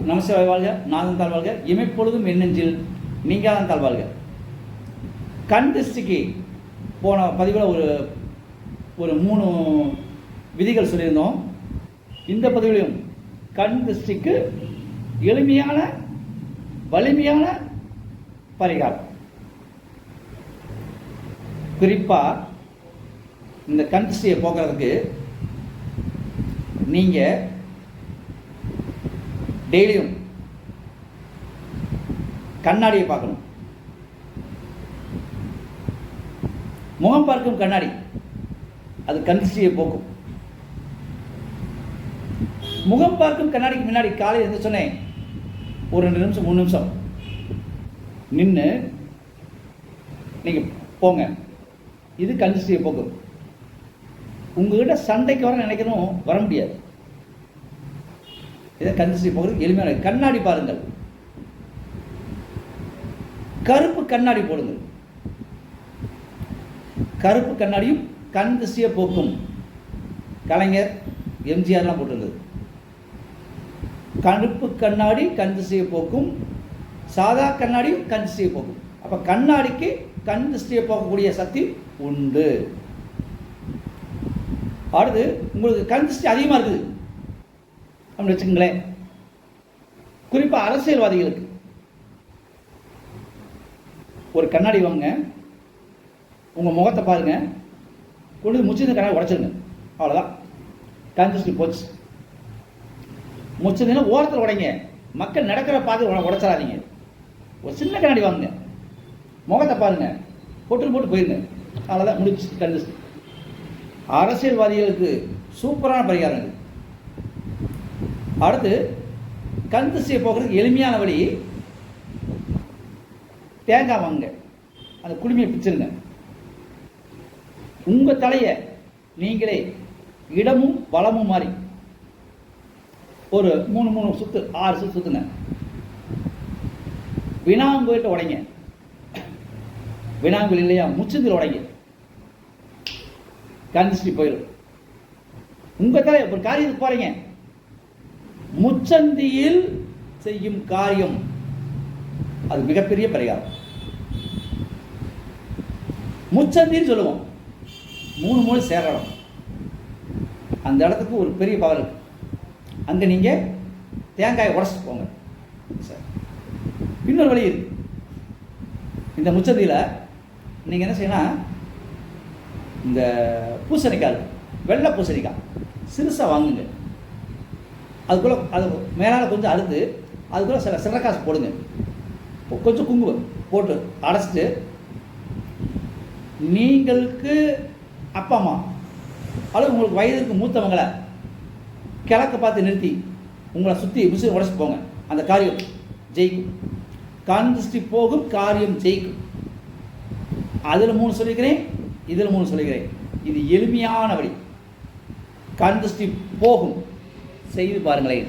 நமசிவாய வாழ்க, நாதன் தாழ்வாழ்க, இமைப்பொழுதும் எண்ணெஞ்சில் நீங்காதான் தாழ்வாழ்க. கண் திருஷ்டிக்கு போன பதிவில் ஒரு 3 விதிகள் சொல்லியிருந்தோம். இந்த பதிவிலையும் கண் திருஷ்டிக்கு எளிமையான வலிமையான பரிகாரம். குறிப்பாக இந்த கண் திருஷ்டியை போக்குறதுக்கு நீங்கள் டெய்லியும் கண்ணாடியை பார்க்கணும். முகம் பார்க்கும் கண்ணாடி அது கண் திருஷ்டியை போக்கும். முகம் பார்க்கும் கண்ணாடிக்கு முன்னாடி காலையில் என்ன சொன்னேன், ஒரு 2 நிமிஷம் 3 நிமிஷம் நின்று நீங்கள் போங்க. இது கண் திருஷ்டியை போக்கும். உங்ககிட்ட சண்டைக்கு வர நினைக்கணும், வர முடியாது. இதை கண் திருஷ்டி போகிறது எளிமையான. கண்ணாடி பாருங்கள், கருப்பு கண்ணாடி போடுங்கள். கருப்பு கண்ணாடியும் கண் திருஷ்டியை போக்கும். கலைஞர் எம்ஜிஆர்லாம் போட்டிருந்தது. கருப்பு கண்ணாடி கண் திருஷ்டியை போக்கும், சாதா கண்ணாடியும் கண் திருஷ்டியை போக்கும். அப்போ கண்ணாடிக்கு கண் திருஷ்டியை போக்கக்கூடிய சக்தி உண்டு. அடுத்து உங்களுக்கு கண் திருஷ்டி அதிகமாக இருக்குது அப்படின்னு வச்சுக்கோங்களேன். குறிப்பாக அரசியல்வாதிகளுக்கு ஒரு கண்ணாடி வாங்க, உங்கள் முகத்தை பாருங்க, கொண்டு முச்சிருந்த கண்ணாடி உடைச்சிருங்க. அவ்வளோதான், கண் திருஷ்டி போச்சு. முச்சிருந்தீங்கன்னா ஓரத்தில் உடைங்க, மக்கள் நடக்கிற பார்த்து உடைச்சிடாதீங்க. ஒரு சின்ன கண்ணாடி வாங்குங்க, முகத்தை பாருங்க, போட்டு போயிருங்க. அவ்வளோதான், முடிச்சு கண் திருஷ்டி. அரசியல்வாதிகளுக்கு சூப்பரான பரிகாரம் இது. அடுத்து கண் திருஷ்டியை போக்குறதுக்கு எளிமையான வழி, தேங்காய் வாங்க, அந்த குடுமையை பிச்சிருங்க. உங்கள் தலையை நீங்களே இடமும் வளமும் மாறி ஒரு 3 சுத்து 6 சுத்து சுத்துங்க. வினாங்கோயிட்ட உடைங்க. வினாங்கோயில் இல்லையா, முச்சந்தில் உடைங்க. கண் திருஷ்டி போயிடும். உங்கள் தலை ஒரு காரியத்துக்கு போறீங்க, முச்சந்தியில் செய்யும் காரியம் அது மிகப்பெரிய பரிகாரம். முச்சந்தின்னு சொல்லுவோம், 3 மூளை சேரணும். அந்த இடத்துக்கு ஒரு பெரிய பவர் இருக்கு. அங்கே நீங்கள் தேங்காயை உடச்சிட்டு போங்க. சரி, இன்னொரு வழி இருக்கு. இந்த முச்சந்தியில் நீங்கள் என்ன செய்யணும், இந்த பூசணிக்காய், வெள்ளை பூசணிக்காய் சிறுசாக வாங்குங்க. அதுக்குள்ளே அது மேலால் கொஞ்சம் அறுத்து அதுக்குள்ளே சிறக்காசு போடுங்க. கொஞ்சம் குங்குமம் போட்டு அடைச்சிட்டு, நீங்களுக்கு அப்பா அம்மா அல்லது உங்களுக்கு வயதுக்கு மூத்தவங்களை கிழக்க பார்த்து நிறுத்தி உங்களை சுற்றி மிஷின் உடச்சிட்டு போங்க. அந்த காரியம் ஜெயிக்கும். கண் திருஷ்டி போகும், காரியம் ஜெயிக்கும். அதில் 3 சொல்லிக்கிறேன், இதில் 3 சொல்லிக்கிறேன். இது எளிமையான வழி. கண் திருஷ்டி போகும், செய்து பாருங்களேன்.